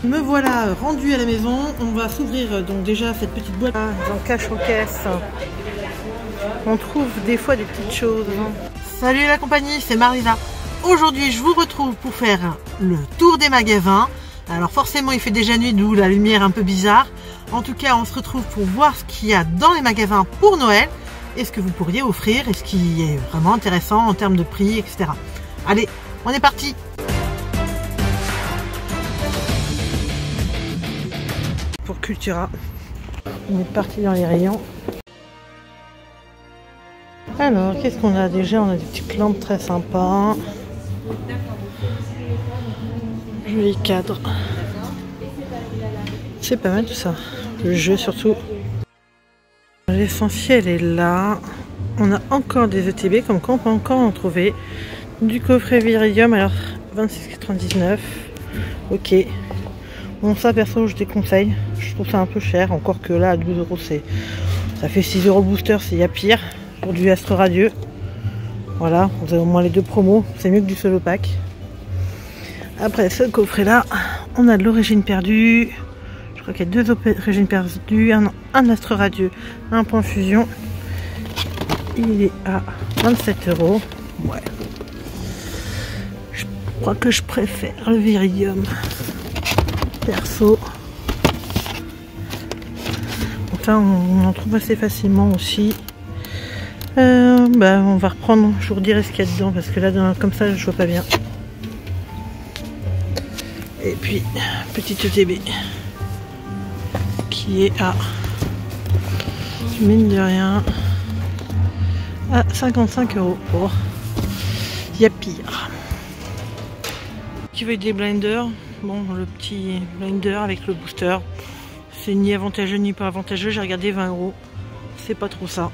Me voilà rendu à la maison. On va s'ouvrir donc déjà cette petette boîte. J'en cache aux caisses. On trouve des fois des petites choses. Salut la compagnie, c'est Marisa. Aujourd'hui, je vous retrouve pour faire le tour des magasins. Alors forcément, il fait déjà nuit, d'où la lumière un peu bizarre. En tout cas, on se retrouve pour voir ce qu'il y a dans les magasins pour Noël et ce que vous pourriez offrir et ce qui est vraiment intéressant en termes de prix, etc. Allez, on est parti! Pour Cultura, on est parti dans les rayons. Alors, qu'est-ce qu'on a déjà? On a des petites lampes très sympas. Joli cadre. C'est pas mal tout ça. Le jeu surtout. L'essentiel est là. On a encore des ETB, comme quoi on peut encore en trouver. Du coffret Viridium, alors 26,99. Ok. Bon, ça perso, je déconseille. Je trouve ça un peu cher. Encore que là, à 12 euros, ça fait 6 euros booster, s'il y a pire. Pour du Astre Radieux. Voilà, vous avez au moins les deux promos. C'est mieux que du solo pack. Après ce coffret là, on a de l'origine perdue. Je crois qu'il y a deux origines perdues, un Astre Radieux, un point fusion. Il est à 27 euros. Ouais. Je crois que je préfère le Viridium. Perso. Enfin, on en trouve assez facilement aussi. On va reprendre, je vous redirai ce qu'il y a dedans parce que là, comme ça, je vois pas bien. Et puis, petite ETB qui est à, mine de rien, à 55 euros. Oh, il y a pire. Qui veut des blinders? Bon, le petit blinder avec le booster, c'est ni avantageux ni pas avantageux. J'ai regardé 20 euros, c'est pas trop ça.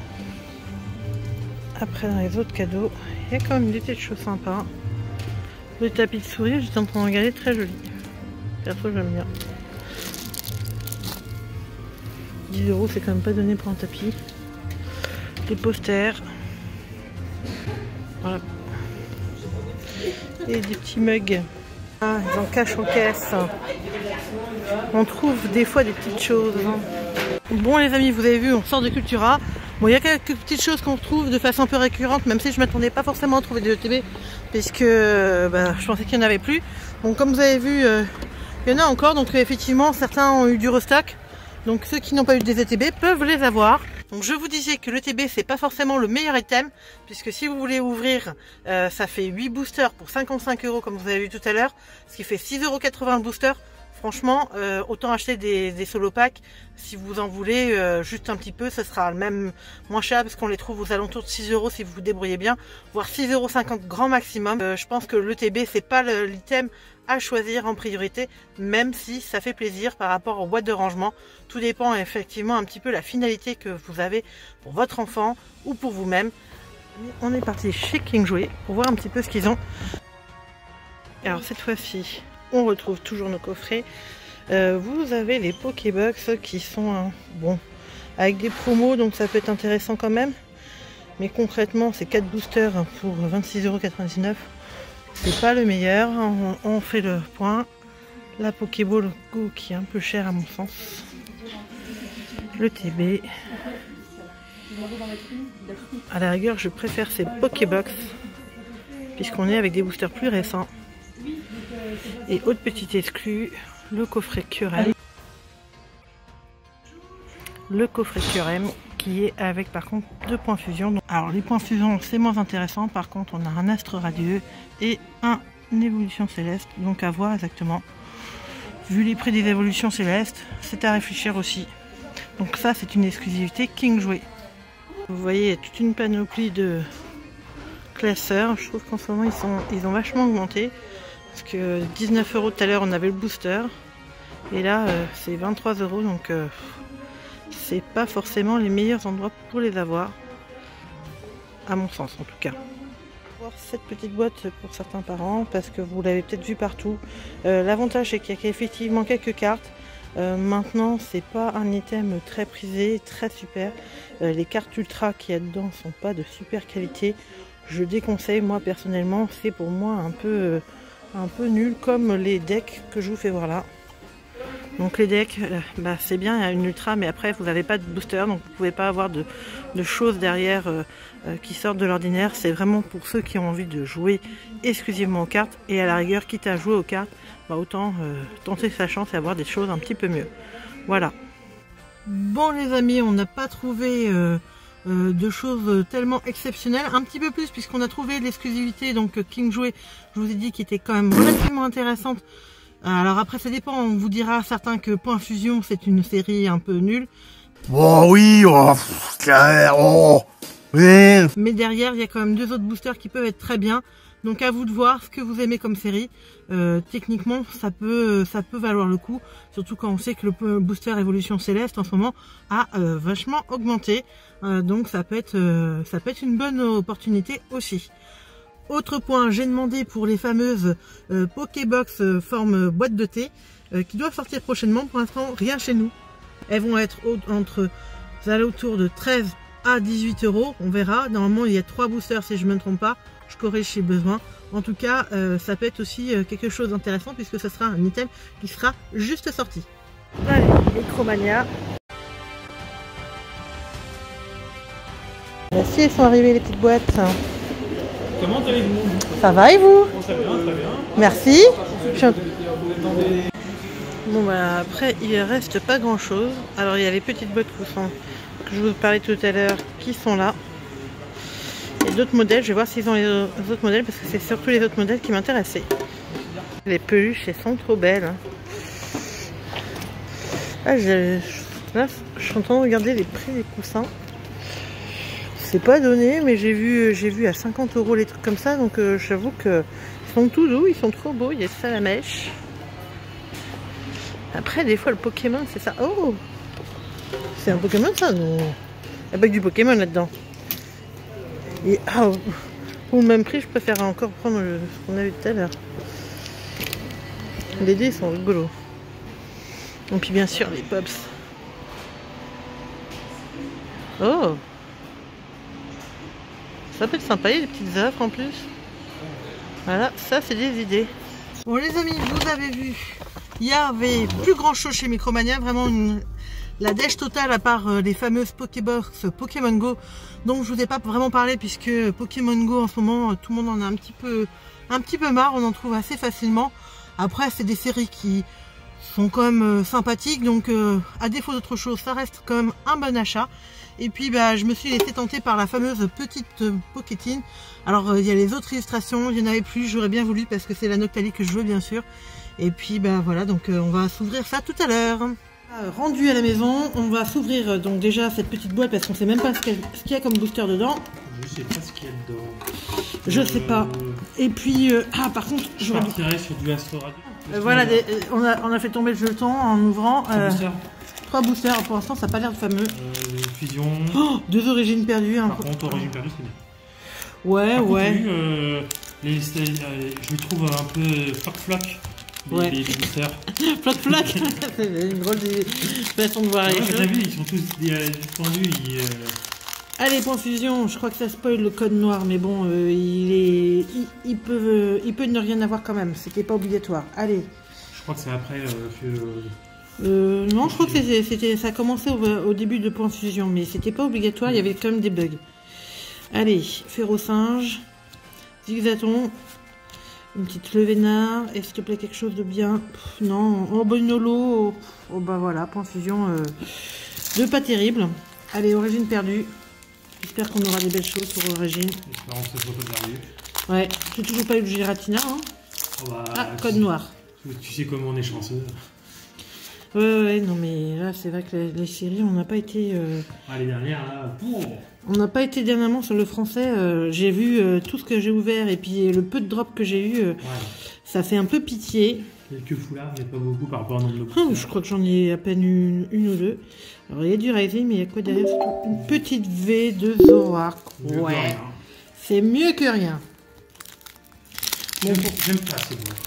Après, dans les autres cadeaux, il y a quand même des petites choses sympas. Le tapis de souris, j'étais en train de regarder, très joli. Perso, j'aime bien. 10 euros, c'est quand même pas donné pour un tapis. Des posters. Voilà. Et des petits mugs. Ah, ils en cachent aux caisses. On trouve des fois des petites choses. Bon les amis, vous avez vu, on sort de Cultura. Bon, il y a quelques petites choses qu'on retrouve de façon un peu récurrente, même si je ne m'attendais pas forcément à trouver des ETB, puisque je pensais qu'il n'y en avait plus. Donc comme vous avez vu, il y en a encore, donc effectivement certains ont eu du restock. Donc ceux qui n'ont pas eu des ETB peuvent les avoir. Donc je vous disais que l'ETB c'est pas forcément le meilleur item, puisque si vous voulez ouvrir, ça fait 8 boosters pour 55 euros comme vous avez vu tout à l'heure, ce qui fait 6,80 € le booster. Franchement, autant acheter des solo packs. Si vous en voulez juste un petit peu, ce sera même moins cher parce qu'on les trouve aux alentours de 6 euros si vous vous débrouillez bien, voire 6,50 € grand maximum. Je pense que l'ETB c'est pas l'item à choisir en priorité, même si ça fait plaisir par rapport aux boîtes de rangement. Tout dépend effectivement un petit peu la finalité que vous avez pour votre enfant ou pour vous-même. On est parti chez King Jouet pour voir un petit peu ce qu'ils ont. Alors cette fois-ci, on retrouve toujours nos coffrets. Vous avez les Pokébox qui sont bon avec des promos, donc ça peut être intéressant quand même. Mais concrètement, c'est 4 boosters pour 26,99 €. C'est pas le meilleur. On fait le point. La Pokéball Go qui est un peu chère à mon sens. Le TB. À la rigueur, je préfère ces Pokébox puisqu'on est avec des boosters plus récents. Et autre petite exclue, le coffret Curem. Le coffret Curem qui est avec par contre 2 points fusion. Alors les points fusion c'est moins intéressant, par contre on a un Astre Radieux et une évolution céleste, donc à voir exactement. Vu les prix des évolutions célestes, c'est à réfléchir aussi. Donc ça c'est une exclusivité King Jouet. Vous voyez, il y a toute une panoplie de classeurs. Je trouve qu'en ce moment ils ont vachement augmenté. Parce que 19 € tout à l'heure on avait le booster. Et là c'est 23 €, donc c'est pas forcément les meilleurs endroits pour les avoir. À mon sens en tout cas. Voir cette petite boîte pour certains parents parce que vous l'avez peut-être vu partout. L'avantage c'est qu'il y a effectivement quelques cartes. Maintenant c'est pas un item très prisé, très super. Les cartes ultra qu'il y a dedans sont pas de super qualité. Je déconseille, moi personnellement, c'est pour moi un peu nul, comme les decks que je vous fais voir là. Donc les decks, bah, c'est bien, il y a une ultra, mais après vous n'avez pas de booster, donc vous ne pouvez pas avoir de choses derrière qui sortent de l'ordinaire. C'est vraiment pour ceux qui ont envie de jouer exclusivement aux cartes, et à la rigueur, quitte à jouer aux cartes, bah, autant tenter sa chance et avoir des choses un petit peu mieux. Voilà. Bon les amis, on n'a pas trouvé de choses tellement exceptionnelles, un petit peu plus puisqu'on a trouvé l'exclusivité, donc King Jouet, je vous ai dit, qui était quand même relativement intéressante. Alors après ça dépend, on vous dira certains que Point Fusion c'est une série un peu nulle. Oh oui, oh, oh, oui. Mais derrière il y a quand même 2 autres boosters qui peuvent être très bien. Donc à vous de voir ce que vous aimez comme série. Techniquement ça peut valoir le coup. Surtout quand on sait que le booster Évolution Céleste en ce moment a vachement augmenté. Donc ça peut être une bonne opportunité aussi. Autre point, j'ai demandé pour les fameuses Pokébox forme boîte de thé qui doivent sortir prochainement. Pour l'instant, rien chez nous. Elles vont être entre aux alentours de 13 à 18 €. On verra. Normalement, il y a 3 boosters si je ne me trompe pas. Je corrige si besoin. En tout cas, ça peut être aussi quelque chose d'intéressant puisque ce sera un item qui sera juste sorti. Allez, Micromania. Voici, elles sont arrivées les petites boîtes. Comment allez-vous? Ça va et vous? Très bien, très bien. Merci. Bon bah après il reste pas grand chose. Alors il y a les petites boîtes coussins que je vous parlais tout à l'heure qui sont là. Il y a d'autres modèles, je vais voir s'ils ont les autres modèles parce que c'est surtout les autres modèles qui m'intéressaient. Les peluches, elles sont trop belles. Ah, là, je suis en train de regarder les prix des coussins. C'est pas donné, mais j'ai vu à 50 € les trucs comme ça, donc j'avoue que ils sont tout doux, ils sont trop beaux, il y a ça à la mèche. Après, des fois, le Pokémon, c'est ça. Oh, c'est un Pokémon ça, non? Il n'y a pas que du Pokémon là-dedans. Et pour le même prix, je préfère encore prendre ce qu'on a vu tout à l'heure. Les dés sont rigolos. Et puis bien sûr, les Pops. Oh! Ça peut être sympa, il y a des petites offres en plus. Voilà, ça c'est des idées. Bon les amis, vous avez vu, il y avait plus grand chose chez Micromania, vraiment la dèche totale à part les fameuses Pokébox Pokémon Go, dont je vous ai pas vraiment parlé puisque Pokémon Go en ce moment, tout le monde en a un petit peu marre, on en trouve assez facilement. Après c'est des séries qui sont quand même sympathiques, donc à défaut d'autre chose, ça reste quand même un bon achat. Et puis bah, je me suis laissé tenter par la fameuse petite Pokétine. Alors il y a les autres illustrations, il y en avait plus, j'aurais bien voulu parce que c'est la Noctali que je veux bien sûr. Et puis bah voilà, donc on va s'ouvrir ça tout à l'heure. Rendu à la maison, on va s'ouvrir donc déjà cette petite boîte parce qu'on sait même pas ce qu'il y a comme booster dedans. Je sais pas ce qu'il y a dedans. Je sais pas. Et puis par contre, je partirai sur du Astro Radio. Voilà, on a fait tomber le jeton en ouvrant. 3 boosters, pour l'instant ça n'a pas l'air de fameux. Fusion. Oh, 2 origines perdues. Par contre, origine perdue, c'est bien. Ouais, par ouais. Contre, je les trouve un peu floc. Ouais. Les boosters. Floc. C'est une drôle de façon de voir les choses. Vous avez vu, ils sont tous tendus. Allez, Point Fusion, je crois que ça spoil le code noir, mais bon, il peut ne rien avoir quand même. C'était pas obligatoire. Allez. Je crois que c'est après non, je crois que ça a commencé au début de Point Fusion, mais c'était pas obligatoire, il y avait quand même des bugs. Allez, Férocinge, Zigzaton, une petite Levénard, et s'il te plaît quelque chose de bien. Non, oh bah une holo, oh bah voilà, Point Fusion de pas terrible. Allez, Origine perdue. J'espère qu'on aura des belles choses pour Origine. Espérons que ça soit pas perdu. Ouais, j'ai toujours pas eu le Giratina. Hein. Oh bah, ah, code noir. Tu sais comment on est chanceux. Ouais, non mais là c'est vrai que les séries, on n'a pas été... Ah, les dernières, là, on n'a pas été dernièrement sur le français. J'ai vu tout ce que j'ai ouvert et puis le peu de drops que j'ai eu, ça fait un peu pitié. Quelques foulards, mais pas beaucoup par rapport à nombre de je crois que j'en ai à peine une ou deux. Alors il y a du Rising, mais il y a quoi derrière? Une petite V de Zoroark. Ouais, c'est mieux que rien. Bon, j'aime pas ces boîtes.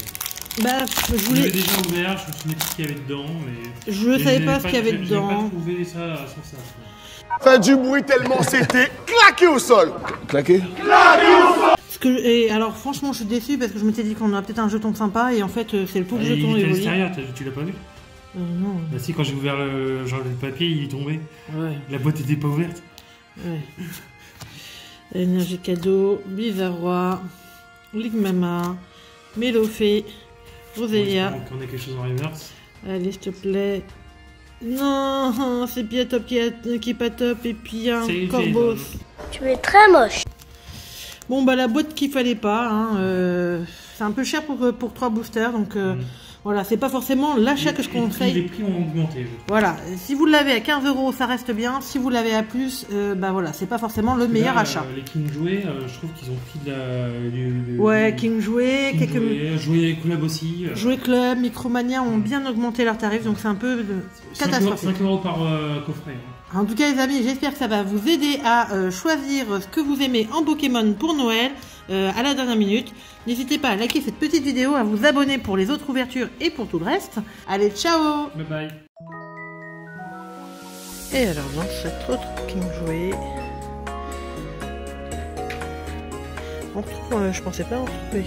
Bah, je voulais... J'avais déjà ouvert, je me suis dit ce qu'il y avait dedans, mais... Je ne savais pas ce qu'il y avait dedans. Je n'ai pas trouvé ça sans ça. Fait du bruit tellement c'était claqué au sol. Claqué? Claqué au sol. Et alors franchement je suis déçue parce que je m'étais dit qu'on aurait peut-être un jeton sympa et en fait c'est le pauvre jeton évolué. À l'extérieur, tu l'as pas vu? Non. Bah si, quand j'ai ouvert le papier, il est tombé. Ouais. La boîte était pas ouverte. Ouais. Énergie cadeau, Bizarrois, Ligmama, Mélofée, Rosélia. On a quelque chose en reverse. Allez, s'il te plaît. Non, c'est Piatop qui est pas top. Et puis il y a un Corbos. Tu es très moche. Bon, bah la boîte qu'il fallait pas. Hein, c'est un peu cher pour 3 boosters. Donc voilà, c'est pas forcément l'achat que je conseille. Les prix ont augmenté. Voilà, si vous l'avez à 15 € ça reste bien. Si vous l'avez à plus, bah voilà, c'est pas forcément le meilleur achat. Les King Jouets, je trouve qu'ils ont pris ouais, King Jouets, Jouets Club aussi. Jouets Club, Micromania ont bien augmenté leurs tarifs, donc c'est un peu catastrophique. 5 € par coffret. En tout cas les amis, j'espère que ça va vous aider à choisir ce que vous aimez en Pokémon pour Noël à la dernière minute. N'hésitez pas à liker cette petite vidéo, à vous abonner pour les autres ouvertures et pour tout le reste. Allez, ciao! Bye bye! Et alors dans cette autre King Jouet, on retrouve, je pensais pas en trouver.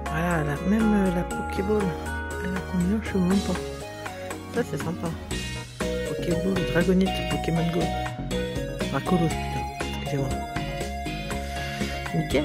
Voilà, même la Pokéball, elle a combien? Je sais même pas. Ça c'est sympa. Pokéball, Dragonite, Pokémon Go. Racolos, putain, excusez-moi. Nickel.